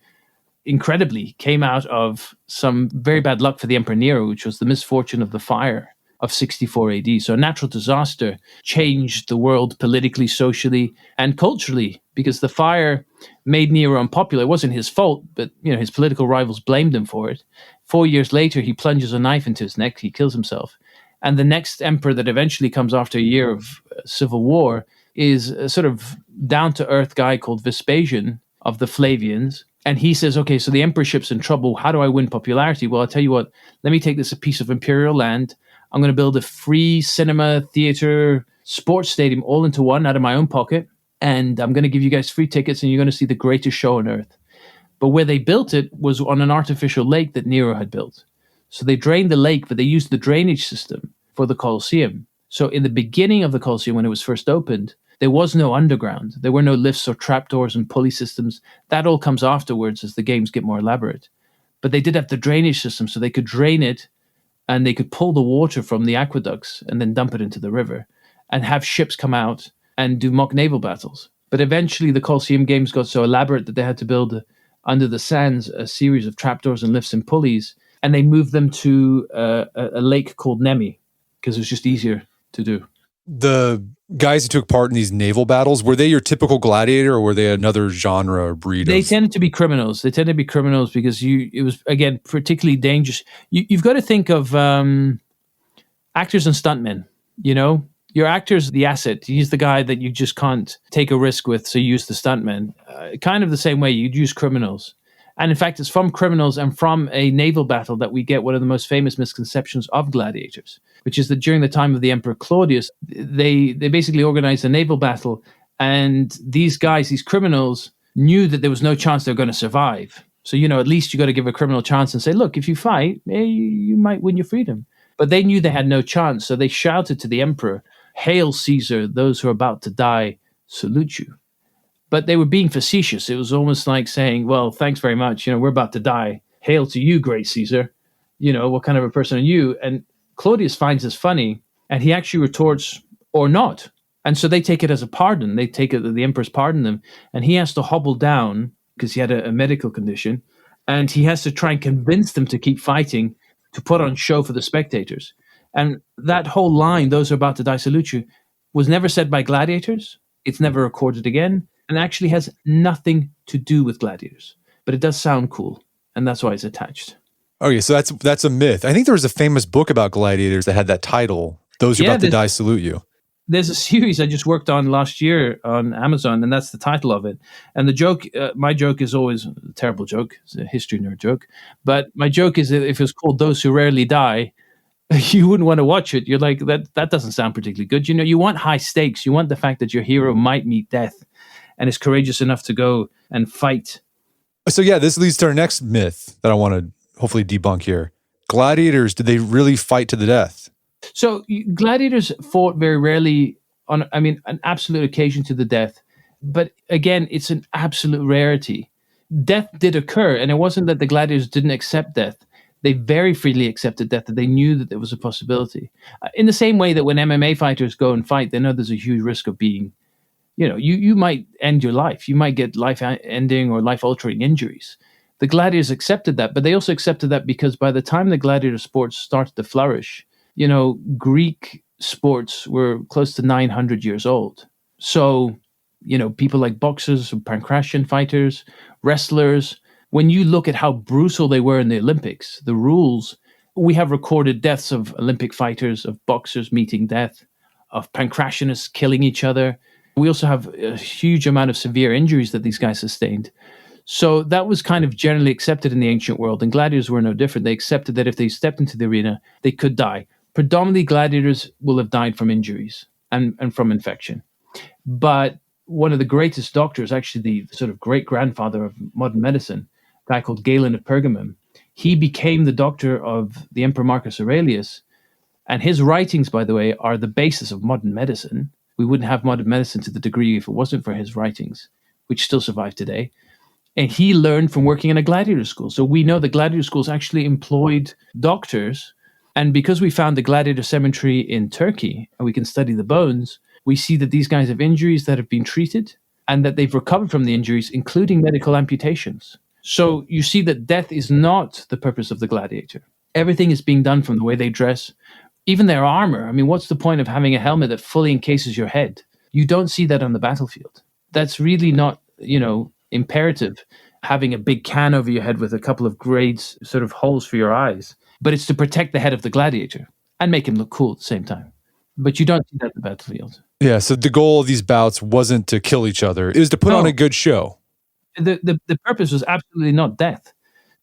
incredibly came out of some very bad luck for the Emperor Nero, which was the misfortune of the fire of 64 AD. So a natural disaster changed the world politically, socially, and culturally because the fire made Nero unpopular. It wasn't his fault, but his political rivals blamed him for it. 4 years later, he plunges a knife into his neck. He kills himself. And the next emperor that eventually comes after a year of civil war is a sort of down-to-earth guy called Vespasian of the Flavians. And he says, okay, so the emperorship's in trouble. How do I win popularity? Well, I'll tell you what, let me take this a piece of imperial land. I'm going to build a free cinema, theater, sports stadium all into one out of my own pocket. And I'm going to give you guys free tickets and you're going to see the greatest show on earth. But where they built it was on an artificial lake that Nero had built. So they drained the lake, but they used the drainage system for the Colosseum. So in the beginning of the Colosseum, when it was first opened, there was no underground. There were no lifts or trapdoors and pulley systems. That all comes afterwards as the games get more elaborate. But they did have the drainage system, so they could drain it and they could pull the water from the aqueducts and then dump it into the river and have ships come out and do mock naval battles. But eventually the Colosseum games got so elaborate that they had to build under the sands a series of trapdoors and lifts and pulleys, and they moved them to a lake called Nemi because it was just easier to do. The guys who took part in these naval battles, were they your typical gladiator or were they another genre or breed? They tended to be criminals. They tended to be criminals because it was, again, particularly dangerous. You've got to think of actors and stuntmen, Your actor's the asset. He's the guy that you just can't take a risk with, so you use the stuntmen. Kind of the same way you'd use criminals. And in fact, it's from criminals and from a naval battle that we get one of the most famous misconceptions of gladiators, which is that during the time of the Emperor Claudius, they basically organized a naval battle, and these guys, these criminals, knew that there was no chance they were going to survive. So, at least you got to give a criminal a chance and say, look, if you fight, you might win your freedom. But they knew they had no chance, so they shouted to the emperor, "Hail Caesar, those who are about to die, salute you." But they were being facetious. It was almost like saying, well, thanks very much. We're about to die. Hail to you, great Caesar. What kind of a person are you? And Claudius finds this funny, and he actually retorts, or not. And so they take it as a pardon. They take it that the emperor's pardoned them. And he has to hobble down because he had a medical condition. And he has to try and convince them to keep fighting, to put on show for the spectators. And that whole line, "those who are about to die salute you," was never said by gladiators. It's never recorded again, and actually has nothing to do with gladiators. But it does sound cool, and that's why it's attached. Okay, so that's a myth. I think there was a famous book about gladiators that had that title, "Those who are about to die salute you." There's a series I just worked on last year on Amazon, and that's the title of it. And the joke, my joke is always a terrible joke. It's a history nerd joke. But my joke is that if it was called "Those Who Rarely Die," you wouldn't want to watch it. You're like, that doesn't sound particularly good. You want high stakes. You want the fact that your hero might meet death and is courageous enough to go and fight. So yeah, this leads to our next myth that I want to hopefully debunk here. Gladiators, did they really fight to the death? So gladiators fought very rarely on, an absolute occasion to the death. But again, it's an absolute rarity. Death did occur, and it wasn't that the gladiators didn't accept death. They very freely accepted death, that they knew that there was a possibility. In the same way that when MMA fighters go and fight, they know there's a huge risk of being, you might end your life. You might get life-ending or life-altering injuries. The gladiators accepted that, but they also accepted that because by the time the gladiator sports started to flourish, Greek sports were close to 900 years old. So, people like boxers, pancration fighters, wrestlers, when you look at how brutal they were in the Olympics, the rules, we have recorded deaths of Olympic fighters, of boxers meeting death, of pancrationists killing each other. We also have a huge amount of severe injuries that these guys sustained. So that was kind of generally accepted in the ancient world, and gladiators were no different. They accepted that if they stepped into the arena, they could die. Predominantly, gladiators will have died from injuries and from infection. But one of the greatest doctors, actually the sort of great-grandfather of modern medicine, a guy called Galen of Pergamum, he became the doctor of the Emperor Marcus Aurelius. And his writings, by the way, are the basis of modern medicine. We wouldn't have modern medicine to the degree if it wasn't for his writings, which still survive today. And he learned from working in a gladiator school. So we know the gladiator schools actually employed doctors And because we found the gladiator cemetery in Turkey and we can study the bones, we see that these guys have injuries that have been treated and that they've recovered from the injuries, including medical amputations. So you see that death is not the purpose of the gladiator. Everything is being done from the way they dress, even their armor. I mean, what's the point of having a helmet that fully encases your head? You don't see that on the battlefield. That's really not, imperative, having a big can over your head with a couple of grades, sort of holes for your eyes. But it's to protect the head of the gladiator and make him look cool at the same time. But you don't see that on the battlefield. Yeah, so the goal of these bouts wasn't to kill each other. It was to put on a good show. The purpose was absolutely not death.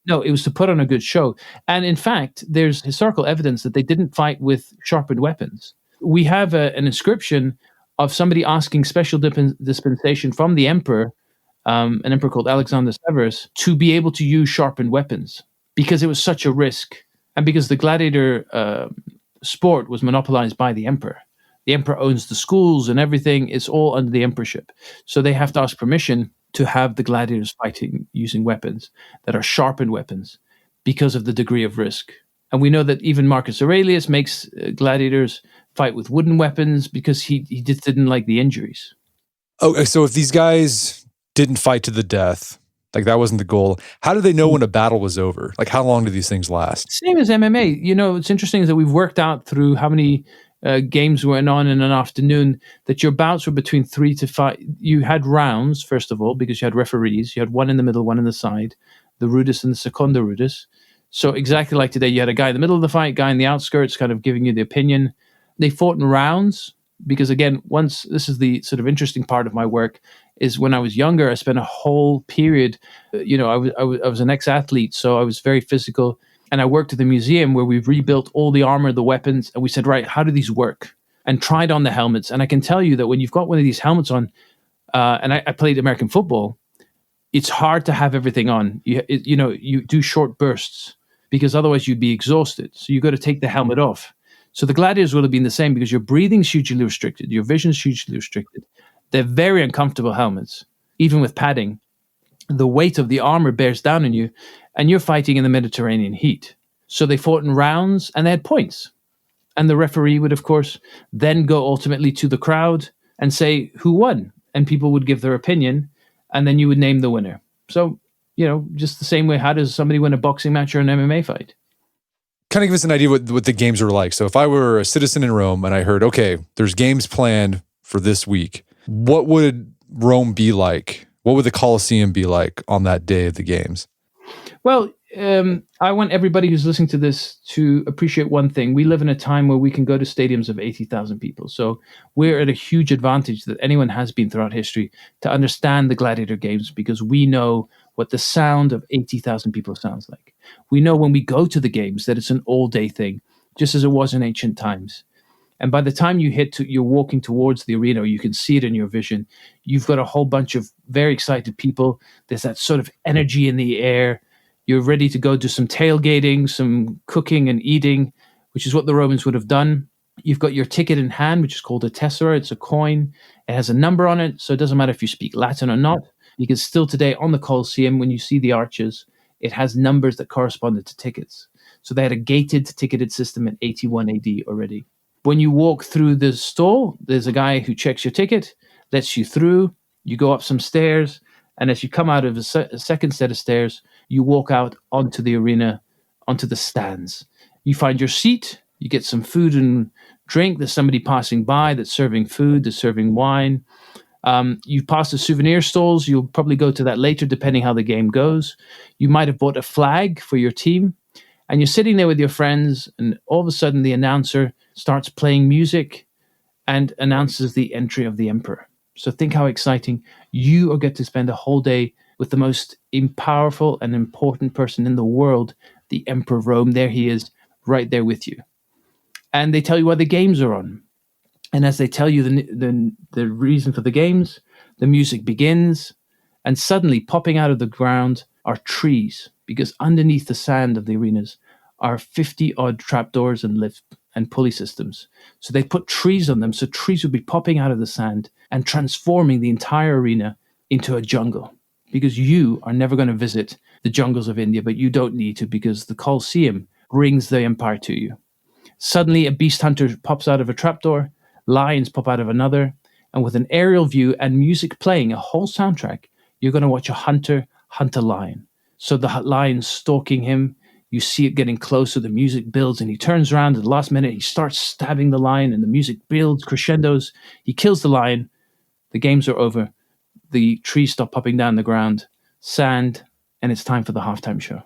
No, it was to put on a good show. And in fact, there's historical evidence that they didn't fight with sharpened weapons. We have an inscription of somebody asking special dispensation from the emperor, an emperor called Alexander Severus, to be able to use sharpened weapons because it was such a risk and because the gladiator sport was monopolized by the emperor. The emperor owns the schools and everything. It's all under the emperorship. So they have to ask permission to have the gladiators fighting using weapons that are sharpened weapons because of the degree of risk. And we know that even Marcus Aurelius makes gladiators fight with wooden weapons because he just didn't like the injuries. Oh, so if these guys didn't fight to the death, like that wasn't the goal, how do they know when a battle was over? Like how long do these things last? Same as MMA. It's interesting is that we've worked out through how many games went on in an afternoon that your bouts were between 3 to 5. You had rounds, first of all, because you had referees. You had one in the middle, one in the side, the rudis and the seconda rudis. So exactly like today, you had a guy in the middle of the fight, guy in the outskirts kind of giving you the opinion. They fought in rounds because, again, this is the sort of interesting part of my work, is when I was younger, I spent a whole period, I was an ex-athlete, so I was very physical. And I worked at the museum where we rebuilt all the armor, the weapons, and we said, right, how do these work? And tried on the helmets. And I can tell you that when you've got one of these helmets on, and I played American football, it's hard to have everything on. You do short bursts because otherwise you'd be exhausted. So you've got to take the helmet off. So the gladiators would have been the same because your breathing's hugely restricted, your vision's hugely restricted. They're very uncomfortable helmets, even with padding. The weight of the armor bears down on you, and you're fighting in the Mediterranean heat. So they fought in rounds, and they had points. And the referee would, of course, then go ultimately to the crowd and say who won. And people would give their opinion, and then you would name the winner. So, just the same way, how does somebody win a boxing match or an MMA fight? Kind of give us an idea what the games were like. So if I were a citizen in Rome and I heard, okay, there's games planned for this week, what would Rome be like? What would the Colosseum be like on that day of the games? Well, I want everybody who's listening to this to appreciate one thing. We live in a time where we can go to stadiums of 80,000 people. So we're at a huge advantage that anyone has been throughout history to understand the gladiator games because we know what the sound of 80,000 people sounds like. We know when we go to the games that it's an all-day thing, just as it was in ancient times. And by the time you're walking towards the arena, or you can see it in your vision, you've got a whole bunch of very excited people. There's that sort of energy in the air. You're ready to go do some tailgating, some cooking and eating, which is what the Romans would have done. You've got your ticket in hand, which is called a tessera. It's a coin. It has a number on it, so it doesn't matter if you speak Latin or not, because still today on the Colosseum, when you see the arches, it has numbers that corresponded to tickets. So they had a gated, ticketed system in 81 AD already. When you walk through the stall, there's a guy who checks your ticket, lets you through, you go up some stairs, and as you come out of a second set of stairs, you walk out onto the arena, onto the stands. You find your seat, you get some food and drink. There's somebody passing by that's serving food, that's serving wine. You pass the souvenir stalls. You'll probably go to that later, depending how the game goes. You might have bought a flag for your team, and you're sitting there with your friends, and all of a sudden the announcer starts playing music and announces the entry of the emperor. So think how exciting. You are going to spend a whole day with the most powerful and important person in the world, the Emperor of Rome. There he is, right there with you. And they tell you why the games are on. And as they tell you the reason for the games, the music begins, and suddenly popping out of the ground are trees, because underneath the sand of the arenas are 50-odd trapdoors and lift and pulley systems. So they put trees on them, so trees would be popping out of the sand and transforming the entire arena into a jungle. Because you are never going to visit the jungles of India, but you don't need to, because the Colosseum brings the empire to you. Suddenly, a beast hunter pops out of a trapdoor, lions pop out of another, and with an aerial view and music playing, a whole soundtrack, you're going to watch a hunter hunt a lion. So the lion's stalking him. You see it getting closer. The music builds, and he turns around at the last minute. He starts stabbing the lion, and the music builds, crescendos. He kills the lion. The games are over. The trees stop popping down the ground, sand, and it's time for the halftime show.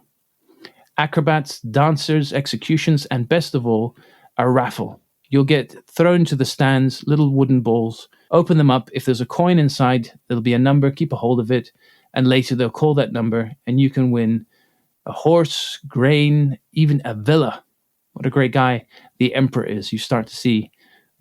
Acrobats, dancers, executions, and best of all, a raffle. You'll get thrown to the stands, little wooden balls. Open them up. If there's a coin inside, there'll be a number. Keep a hold of it. And later they'll call that number, and you can win a horse, grain, even a villa. What a great guy the emperor is. You start to see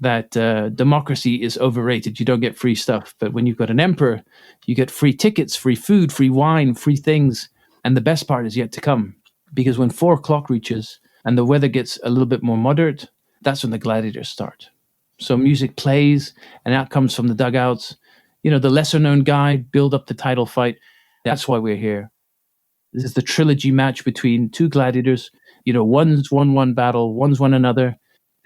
that democracy is overrated. You don't get free stuff. But when you've got an emperor, you get free tickets, free food, free wine, free things. And the best part is yet to come. Because when 4 o'clock reaches and the weather gets a little bit more moderate, that's when the gladiators start. So music plays, and out comes from the dugouts. You know, the lesser known guy build up the title fight. That's why we're here. This is the trilogy match between two gladiators. You know, one's won one battle, one's won another.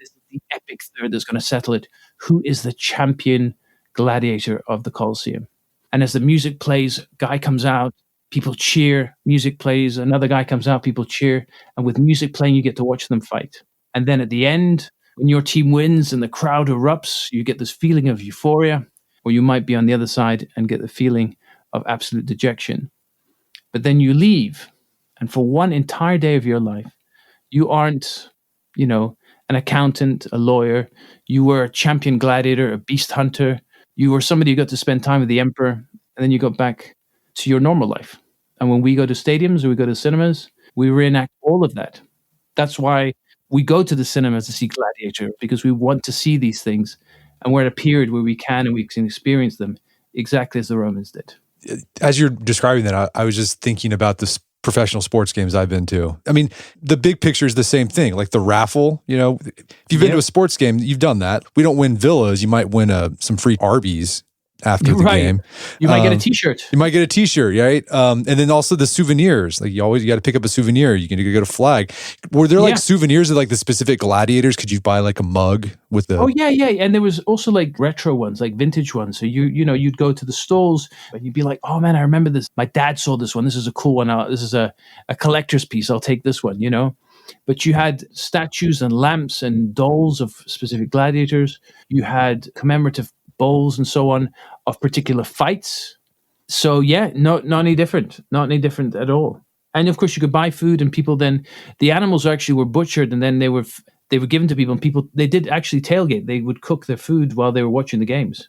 This is the epic third that's going to settle it. Who is the champion gladiator of the Colosseum? And as the music plays, guy comes out, people cheer, music plays, another guy comes out, people cheer. And with music playing, you get to watch them fight. And then at the end, when your team wins and the crowd erupts, you get this feeling of euphoria, or you might be on the other side and get the feeling of absolute dejection. But then you leave, and for one entire day of your life, you aren't, you know, an accountant, a lawyer. You were a champion gladiator, a beast hunter. You were somebody who got to spend time with the emperor, and then you got back to your normal life. And when we go to stadiums or we go to cinemas, we reenact all of that. That's why we go to the cinemas to see Gladiator, because we want to see these things. And we're at a period where we can and we can experience them exactly as the Romans did. As you're describing that, I was just thinking about the professional sports games I've been to. I mean, the big picture is the same thing, like the raffle. You know, if you've been to a sports game, you've done that. We don't win villas. You might win some free Arby's after the game. You might get a t-shirt. You might get a t-shirt, right? And then also the souvenirs. Like you got to pick up a souvenir. You can go to flag. Were there like souvenirs of like the specific gladiators? Could you buy like a mug with the... Oh, yeah. And there was also like retro ones, like vintage ones. So you'd go to the stalls and you'd be like, oh man, I remember this. My dad saw this one. This is a cool one. This is a collector's piece. I'll take this one, you know? But you had statues and lamps and dolls of specific gladiators. You had commemorative bowls and so on of particular fights. So yeah, not any different at all. And of course you could buy food, and people then, the animals actually were butchered, and then they were given to people, and people, they did actually tailgate. They would cook their food while they were watching the games.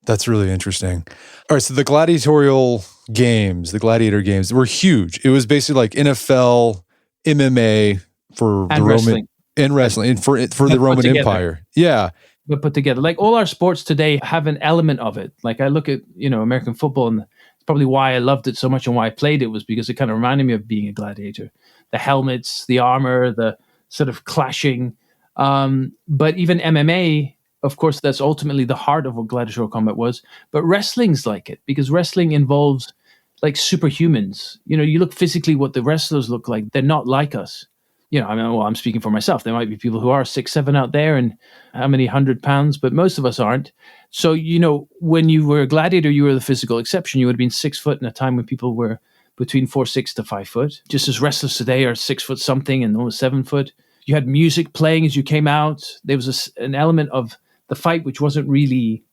That's really interesting. All right, so the gladiatorial games, the gladiator games, were huge. It was basically like NFL, MMA for and the wrestling. Roman, and wrestling, and for the Roman Empire. Yeah. But put together, like all our sports today have an element of it. Like I look at, American football, and it's probably why I loved it so much and why I played it was because it kind of reminded me of being a gladiator. The helmets, the armor, the sort of clashing. But even MMA, of course, that's ultimately the heart of what gladiatorial combat was. But wrestling's like it, because wrestling involves like superhumans. You look physically what the wrestlers look like. They're not like us. I'm speaking for myself. There might be people who are 6'7" out there and how many 100 pounds, but most of us aren't. So, when you were a gladiator, you were the physical exception. You would have been 6 foot in a time when people were between 4'6" to 5 foot. Just as wrestlers today are 6 foot something and almost 7 foot. You had music playing as you came out. There was an element of the fight which wasn't really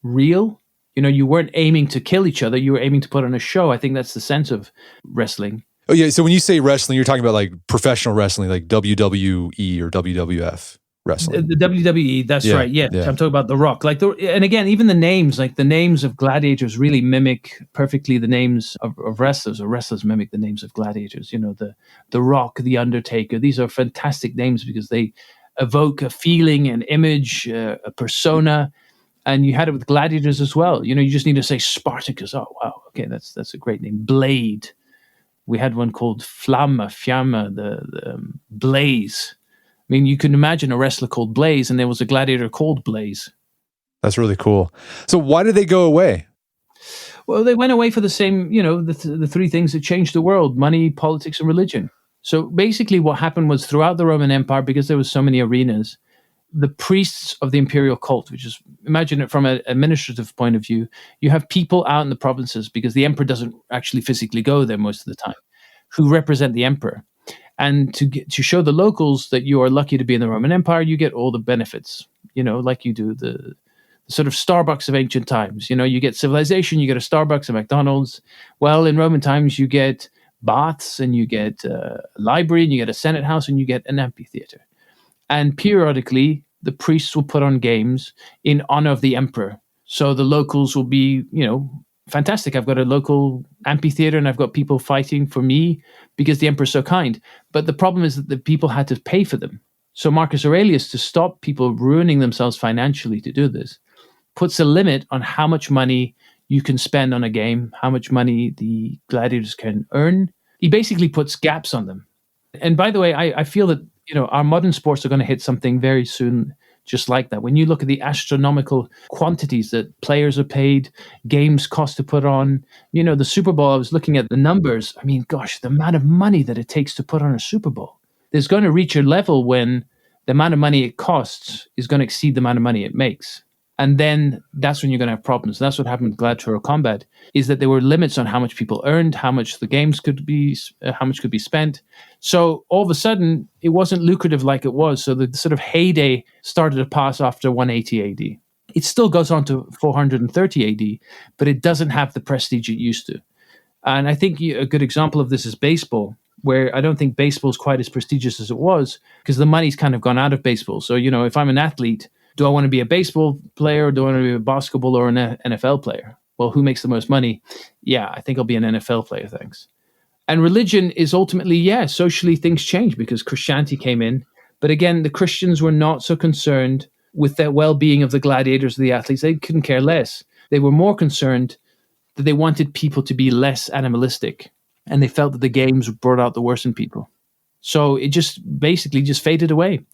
real. You weren't aiming to kill each other. You were aiming to put on a show. I think that's the sense of wrestling. Oh yeah, so when you say wrestling, you're talking about like professional wrestling, like WWE or WWF wrestling. The WWE, that's right. Yeah. I'm talking about The Rock. And again, even the names, like the names of gladiators really mimic perfectly the names of wrestlers, or wrestlers mimic the names of gladiators. The Rock, The Undertaker. These are fantastic names because they evoke a feeling, an image, a persona. And you had it with gladiators as well. You just need to say Spartacus. Oh, wow. Okay, that's a great name. Blade. We had one called Fiamma, the Blaze. I mean, you can imagine a wrestler called Blaze, and there was a gladiator called Blaze. That's really cool. So why did they go away? Well, they went away for the same, the three things that changed the world: money, politics, and religion. So basically what happened was throughout the Roman Empire, because there was so many arenas, the priests of the imperial cult, which is, imagine it from an administrative point of view, you have people out in the provinces because the emperor doesn't actually physically go there most of the time, who represent the emperor. And to show the locals that you are lucky to be in the Roman Empire, you get all the benefits, like you do the sort of Starbucks of ancient times. You get civilization, you get a Starbucks, a McDonald's. Well, in Roman times, you get baths, and you get a library, and you get a senate house, and you get an amphitheater. And periodically, the priests will put on games in honor of the emperor. So the locals will be, fantastic. I've got a local amphitheater and I've got people fighting for me because the emperor's so kind. But the problem is that the people had to pay for them. So Marcus Aurelius, to stop people ruining themselves financially to do this, puts a limit on how much money you can spend on a game, how much money the gladiators can earn. He basically puts gaps on them. And by the way, I feel that our modern sports are going to hit something very soon just like that. When you look at the astronomical quantities that players are paid, games cost to put on, the Super Bowl, I was looking at the numbers. I mean, gosh, the amount of money that it takes to put on a Super Bowl. There's going to reach a level when the amount of money it costs is going to exceed the amount of money it makes. And then that's when you're going to have problems. And that's what happened with gladiatorial combat, is that there were limits on how much people earned, how much the games could be, how much could be spent. So all of a sudden, it wasn't lucrative like it was. So the sort of heyday started to pass after 180 AD. It still goes on to 430 AD, but it doesn't have the prestige it used to. And I think a good example of this is baseball, where I don't think baseball is quite as prestigious as it was because the money's kind of gone out of baseball. So, if I'm an athlete, do I want to be a baseball player, or do I want to be a basketball or an NFL player? Well, who makes the most money? Yeah, I think I'll be an NFL player, thanks. And religion is ultimately, socially things change because Christianity came in. But again, the Christians were not so concerned with the well-being of the gladiators, the athletes. They couldn't care less. They were more concerned that they wanted people to be less animalistic. And they felt that the games brought out the worst in people. So it just basically just faded away.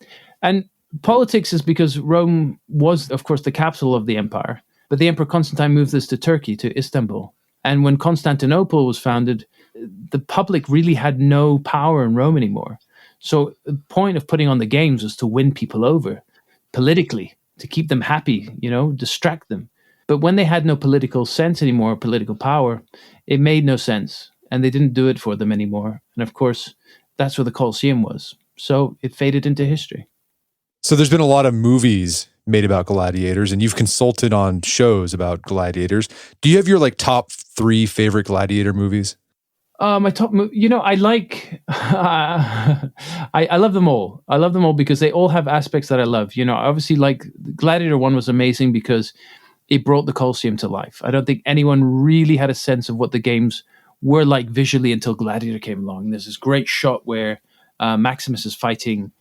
And politics is because Rome was, of course, the capital of the empire, but the Emperor Constantine moved this to Turkey, to Istanbul. And when Constantinople was founded, the public really had no power in Rome anymore. So the point of putting on the games was to win people over politically, to keep them happy, distract them. But when they had no political sense anymore, political power, it made no sense. And they didn't do it for them anymore. And of course, that's where the Colosseum was. So it faded into history. So there's been a lot of movies made about gladiators, and you've consulted on shows about gladiators. Do you have your top 3 favorite gladiator movies? My top, I like, I love them all. I love them all because they all have aspects that I love. Obviously, Gladiator 1 was amazing because it brought the Colosseum to life. I don't think anyone really had a sense of what the games were like visually until Gladiator came along. There's this great shot where Maximus is fighting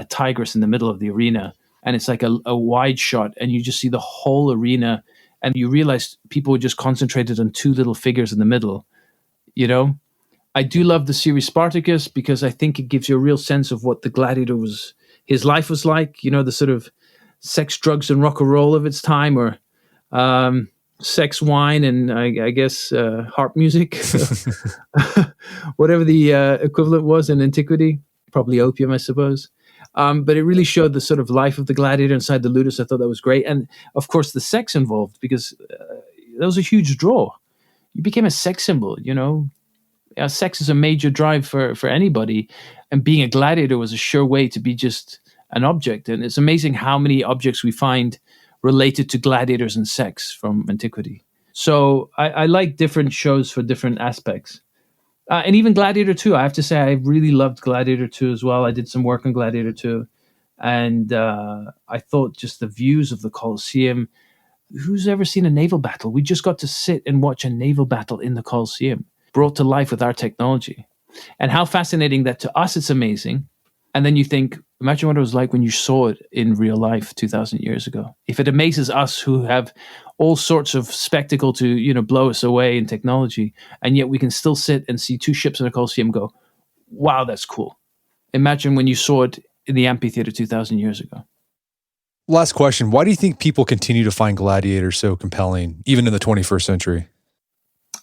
Tigris in the middle of the arena, and it's like a wide shot, and you just see the whole arena, and you realize people were just concentrated on 2 little figures in the middle. I do love the series Spartacus because I think it gives you a real sense of what the gladiator his life was like, the sort of sex, drugs, and rock and roll of its time, or sex, wine, and I guess harp music, whatever the equivalent was in antiquity, probably opium, I suppose. But it really showed the sort of life of the gladiator inside the ludus. I thought that was great. And of course, the sex involved, because that was a huge draw. You became a sex symbol, sex is a major drive for anybody. And being a gladiator was a sure way to be just an object. And it's amazing how many objects we find related to gladiators and sex from antiquity. So I like different shows for different aspects. And even Gladiator 2, I have to say, I really loved Gladiator 2 as well. I did some work on Gladiator 2. And I thought just the views of the Colosseum. Who's ever seen a naval battle? We just got to sit and watch a naval battle in the Colosseum, brought to life with our technology. And how fascinating that to us it's amazing. And then you think, imagine what it was like when you saw it in real life 2,000 years ago. If it amazes us who have all sorts of spectacle to, blow us away in technology, and yet we can still sit and see 2 ships in a Colosseum go, wow, that's cool. Imagine when you saw it in the amphitheater 2,000 years ago. Last question. Why do you think people continue to find gladiators so compelling, even in the 21st century?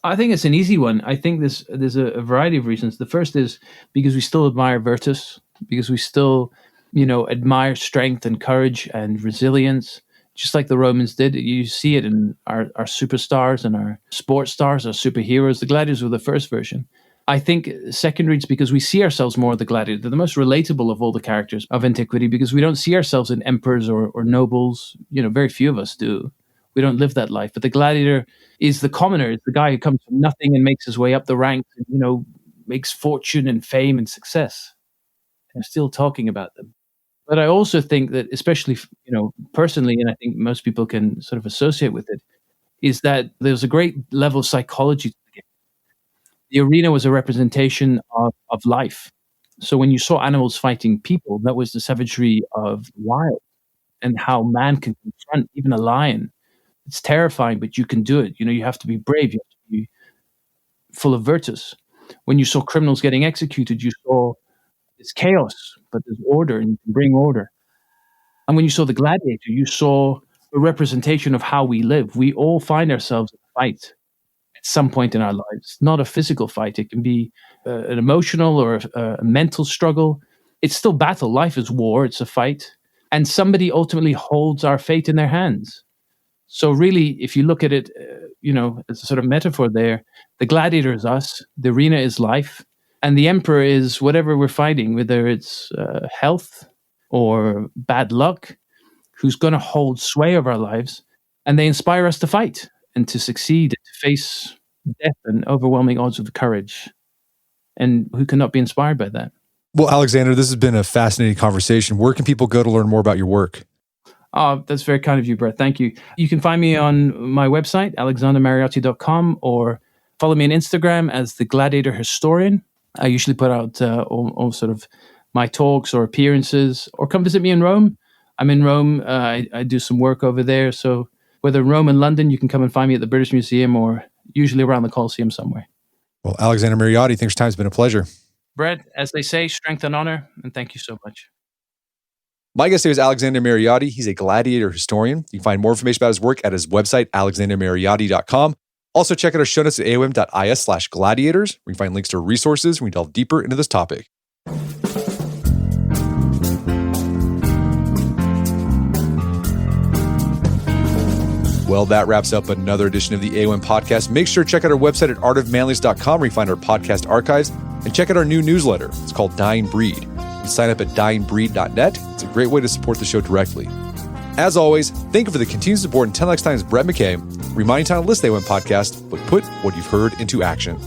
I think it's an easy one. I think there's a variety of reasons. The first is because we still admire Virtus, because we still, admire strength and courage and resilience, just like the Romans did. You see it in our superstars and our sports stars, our superheroes. The gladiators were the first version. I think secondary is because we see ourselves more as the gladiator. They're the most relatable of all the characters of antiquity because we don't see ourselves in emperors or nobles. Very few of us do. We don't live that life. But the gladiator is the commoner. It's the guy who comes from nothing and makes his way up the ranks and, makes fortune and fame and success. And still talking about them. But I also think that, especially, personally, and I think most people can sort of associate with it, is that there's a great level of psychology to the game. The arena was a representation of life. So when you saw animals fighting people, that was the savagery of the wild and how man can confront even a lion. It's terrifying, but you can do it. You have to be brave. You have to be full of virtus. When you saw criminals getting executed, you saw it's chaos, but there's order, and you can bring order. And when you saw the gladiator, you saw a representation of how we live. We all find ourselves in a fight at some point in our lives. Not a physical fight. It can be an emotional or a mental struggle. It's still battle. Life is war. It's a fight. And somebody ultimately holds our fate in their hands. So really, if you look at it, as a sort of metaphor there, the gladiator is us, the arena is life, and the emperor is whatever we're fighting, whether it's health or bad luck, who's going to hold sway over our lives, and they inspire us to fight and to succeed, to face death and overwhelming odds with courage. And who cannot be inspired by that? Well, Alexander, this has been a fascinating conversation. Where can people go to learn more about your work? Oh, that's very kind of you, Brett. Thank you. You can find me on my website, alexandermariotti.com, or follow me on Instagram as the Gladiator Historian. I usually put out all sort of my talks or appearances, or come visit me in Rome. I'm in Rome. I do some work over there. So whether Rome and London, you can come and find me at the British Museum or usually around the Colosseum somewhere. Well, Alexander Mariotti, thanks for your time. It's been a pleasure. Brett, as they say, strength and honor, and thank you so much. My guest today is Alexander Mariotti. He's a gladiator historian. You can find more information about his work at his website, alexandermariotti.com. Also, check out our show notes at aom.is/gladiators, where you can find links to resources when we delve deeper into this topic. Well, that wraps up another edition of the AOM podcast. Make sure to check out our website at artofmanliness.com, where you find our podcast archives, and check out our new newsletter. It's called Dying Breed. You can sign up at dyingbreed.net. It's a great way to support the show directly. As always, thank you for the continued support, and 10 X times Brett McKay, reminding you to listen to the AOM podcast, but put what you've heard into action.